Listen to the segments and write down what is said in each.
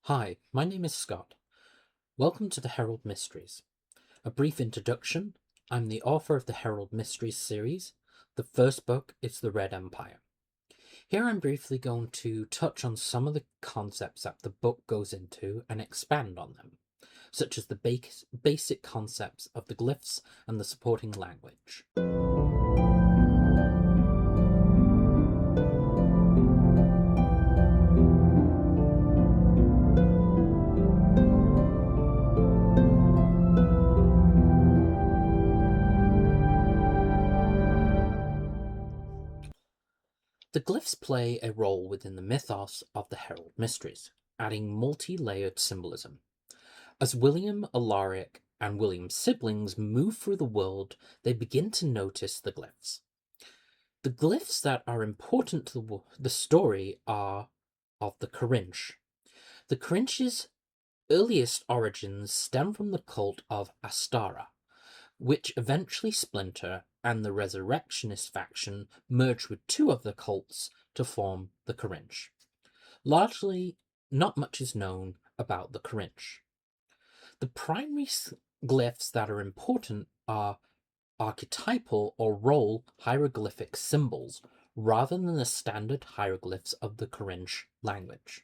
Hi, my name is Scott. Welcome to the Herald Mysteries. A brief introduction. I'm the author of the Herald Mysteries series. The first book is The Red Empire. Here I'm briefly going to touch on some of the concepts that the book goes into and expand on them, such as the basic concepts of the glyphs and the supporting language. The glyphs play a role within the mythos of the Herald Mysteries, adding multi-layered symbolism. As William, Alaric, and William's siblings move through the world, they begin to notice the glyphs. The glyphs that are important to the story are of the Quorinsh. The Quorinsh's earliest origins stem from the cult of Astara, which eventually splinter, and the resurrectionist faction merge with two of the cults to form the Quorinsh. Largely, not much is known about the Quorinsh. The primary glyphs that are important are archetypal or role hieroglyphic symbols, rather than the standard hieroglyphs of the Quorinsh language.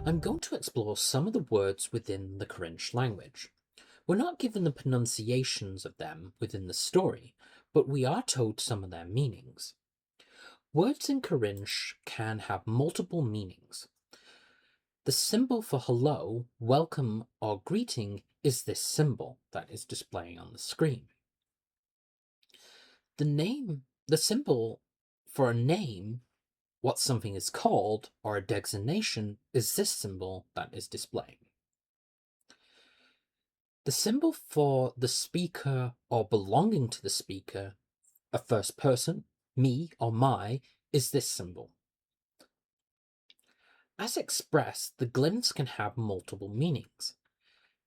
I'm going to explore some of the words within the Quorinsh language. We're not given the pronunciations of them within the story, but we are told some of their meanings. Words in Quorinsh can have multiple meanings. The symbol for hello, welcome, or greeting is this symbol that is displaying on the screen. The symbol for a name, what something is called, or a designation, is this symbol that is displaying. The symbol for the speaker or belonging to the speaker, a first person, me or my, is this symbol. As expressed, the glyphs can have multiple meanings.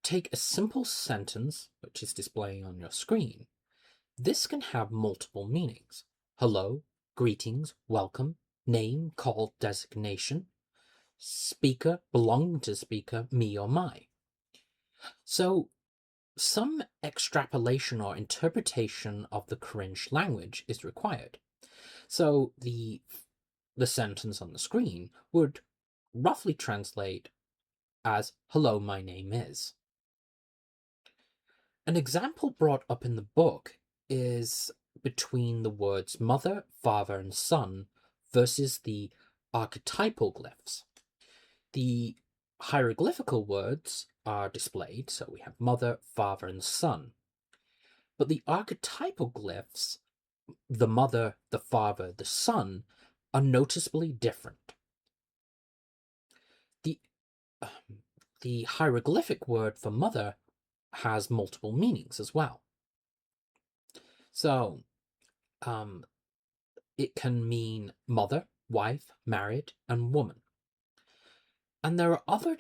Take a simple sentence, which is displaying on your screen. This can have multiple meanings. Hello, greetings, welcome, name, call, designation, speaker, belonging to speaker, me or my. So, some extrapolation or interpretation of the Quorinsh language is required. So, the sentence on the screen would roughly translate as, hello, my name is. An example brought up in the book is between the words mother, father, and son versus the archetypal glyphs. The hieroglyphical words are displayed, so we have mother, father, and son. But the archetypal glyphs, the mother, the father, the son, are noticeably different. The hieroglyphic word for mother has multiple meanings as well. So, it can mean mother, wife, married, and woman. And there are other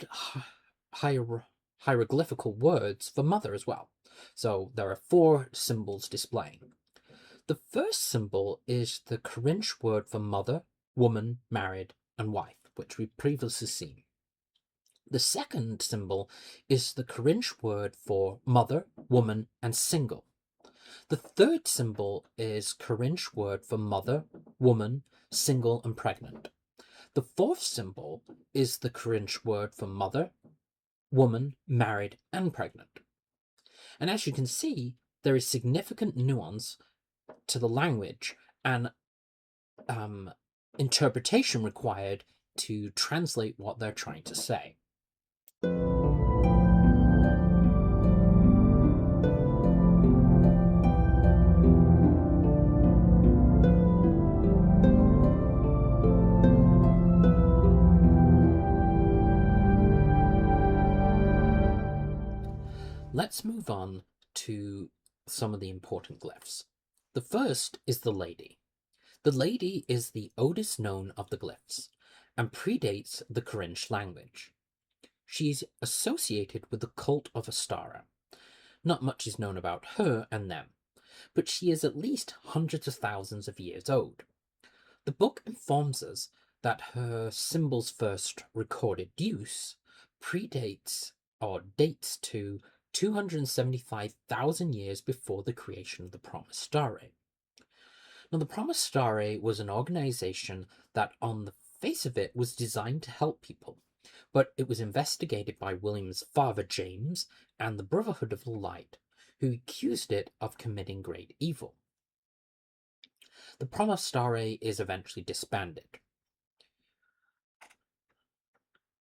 hieroglyphical words for mother as well. So there are 4 symbols displaying. The first symbol is the Quorinsh word for mother, woman, married, and wife, which we've previously seen. The second symbol is the Quorinsh word for mother, woman, and single. The third symbol is Quorinsh word for mother, woman, single, and pregnant. The fourth symbol is the Quorinsh word for mother, woman, married, and pregnant. And as you can see, there is significant nuance to the language and interpretation required to translate what they're trying to say. Let's move on to some of the important glyphs. The first is the lady. The lady is the oldest known of the glyphs, and predates the Quorinsh language. She is associated with the cult of Astara. Not much is known about her and them, but she is at least hundreds of thousands of years old. The book informs us that her symbol's first recorded use predates or dates to 275,000 years before the creation of the Promised Stare. Now, the Promised Stare was an organization that, on the face of it, was designed to help people, but it was investigated by William's father, James, and the Brotherhood of the Light, who accused it of committing great evil. The Promised Stare is eventually disbanded.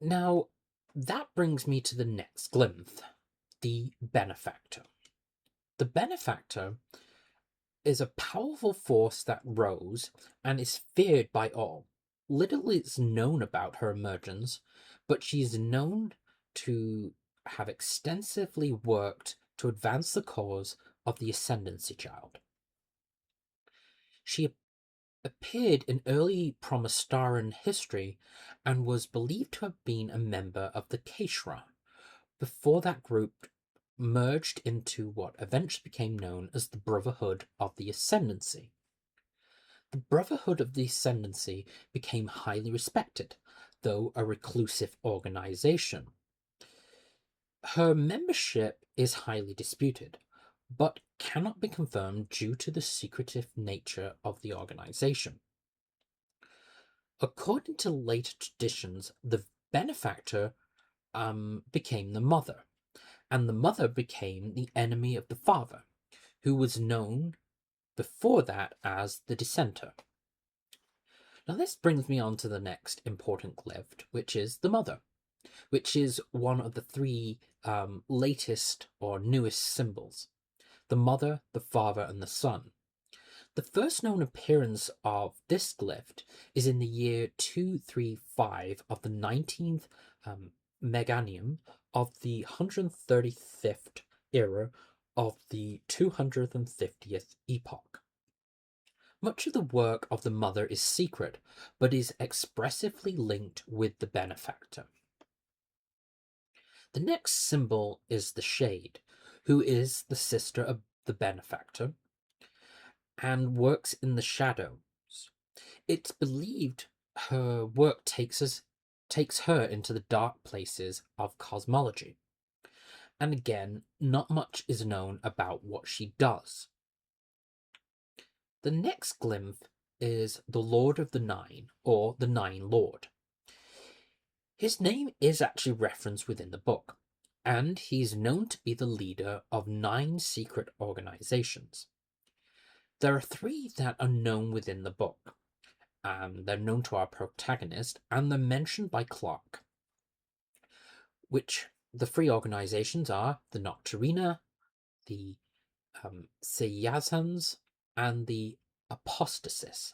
Now, that brings me to the next glyph, the Benefactor. The Benefactor is a powerful force that rose and is feared by all. Little is known about her emergence, but she is known to have extensively worked to advance the cause of the Ascendancy Child. She appeared in early Promistaran history and was believed to have been a member of the Keshra, before that group merged into what eventually became known as the Brotherhood of the Ascendancy. The Brotherhood of the Ascendancy became highly respected, though a reclusive organization. Her membership is highly disputed, but cannot be confirmed due to the secretive nature of the organization. According to later traditions, the benefactor became the mother, and the mother became the enemy of the father, who was known before that as the dissenter. Now this brings me on to the next important glyph, which is the mother, which is one of the three latest or newest symbols: the mother, the father, and the son. The first known appearance of this glyph is in the year 235 of the 19th meganium of the 135th era of the 250th epoch. Much of the work of the mother is secret, but is expressively linked with the benefactor. The next symbol is the shade, who is the sister of the benefactor and works in the shadows. It's believed her work takes her into the dark places of cosmology. And again, not much is known about what she does. The next glyph is the Lord of the Nine, or the Nine Lord. His name is actually referenced within the book, and he's known to be the leader of 9 secret organizations. There are 3 that are known within the book. They're known to our protagonist, and they're mentioned by Clark, which the 3 organizations are the Nocturina, the Seyazans, and the Apostasis.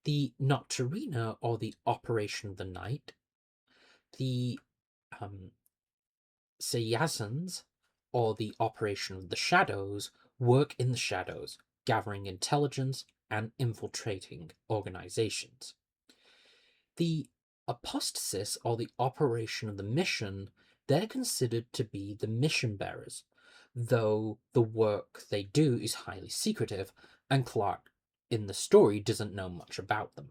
The Nocturina, or the Operation of the Night, the Seyazans, or the Operation of the Shadows, work in the shadows, gathering intelligence and infiltrating organizations. The Apostasis, or the Operation of the Mission, they're considered to be the mission bearers, though the work they do is highly secretive, and Clark in the story doesn't know much about them.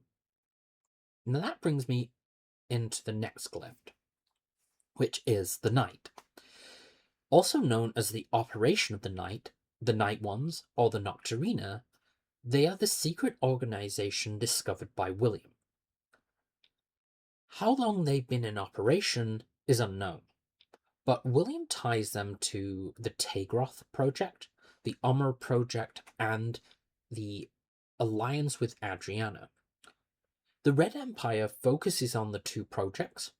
Now that brings me into the next glyph, which is the Night. Also known as the Operation of the Night Ones, or the Nocturina, they are the secret organization discovered by William. How long they've been in operation is unknown, but William ties them to the Tagroth Project, the Umar Project, and the alliance with Adriana. The Red Empire focuses on the 2 projects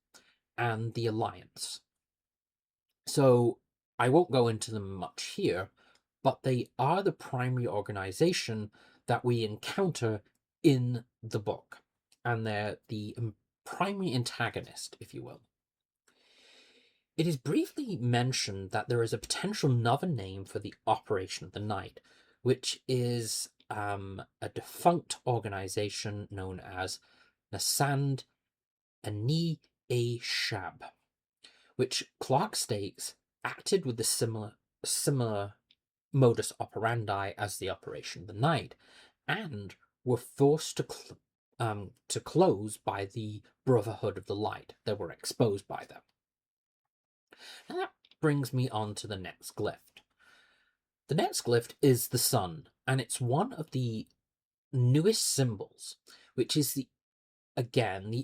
and the alliance. So I won't go into them much here, but they are the primary organization that we encounter in the book, and they're the primary antagonist, if you will. It is briefly mentioned that there is a potential another name for the Operation of the Night, which is a defunct organization known as Nasand a ni a shab, which Clark states acted with the similar modus operandi as the Operation of the Night, and were forced to close by the Brotherhood of the Light. They were exposed by them. And that brings me on to the next glyph. The next glyph is the sun, and it's one of the newest symbols, which is the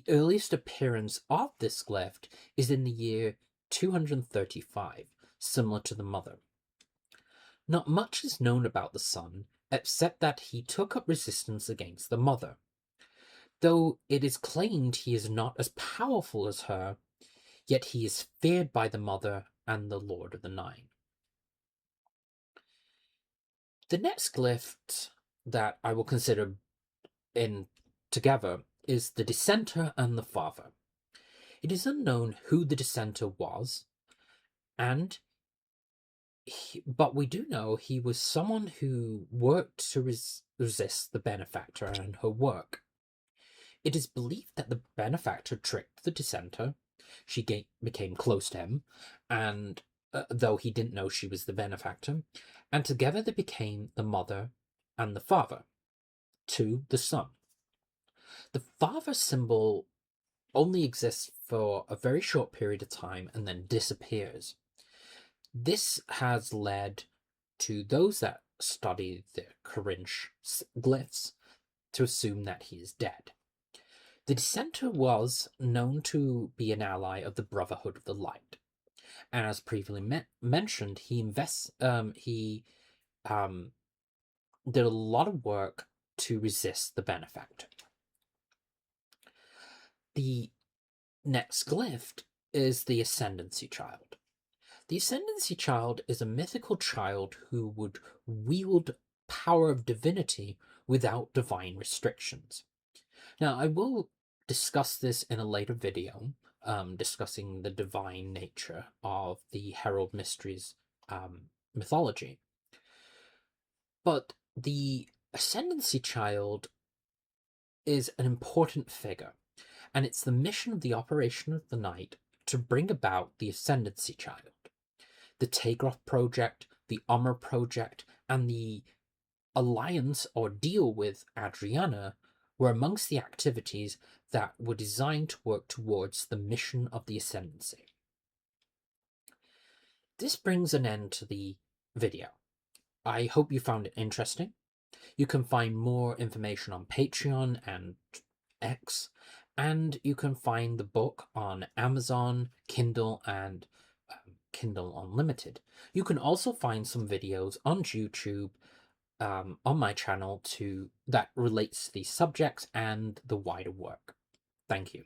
earliest appearance of this glyph is in the year 235, similar to the mother. Not much is known about the sun, except that he took up resistance against the mother. Though it is claimed he is not as powerful as her, yet he is feared by the mother and the Lord of the Nine. The next glyph that I will consider in together is the dissenter and the father. It is unknown who the dissenter was, but we do know he was someone who worked to resist the benefactor and her work. It is believed that the benefactor tricked the dissenter. She became close to him, and though he didn't know she was the benefactor, and together they became the mother and the father to the son. The father symbol only exists for a very short period of time and then disappears. This has led to those that study the Quorinsh glyphs to assume that he is dead. The dissenter was known to be an ally of the Brotherhood of the Light, and as previously mentioned, he did a lot of work to resist the benefactor. The next glyph is the Ascendancy Child. The Ascendancy Child is a mythical child who would wield power of divinity without divine restrictions. Now, I will discuss this in a later video, discussing the divine nature of the Herald Mysteries mythology. But the Ascendancy Child is an important figure, and it's the mission of the Operation of the Night to bring about the Ascendancy Child. The Tagroth Project, the Ummer Project, and the alliance or deal with Adriana were amongst the activities that were designed to work towards the mission of the Ascendancy. This brings an end to the video. I hope you found it interesting. You can find more information on Patreon and X, and you can find the book on Amazon, Kindle, and Kindle Unlimited. You can also find some videos on YouTube on my channel that relates to these subjects and the wider work. Thank you.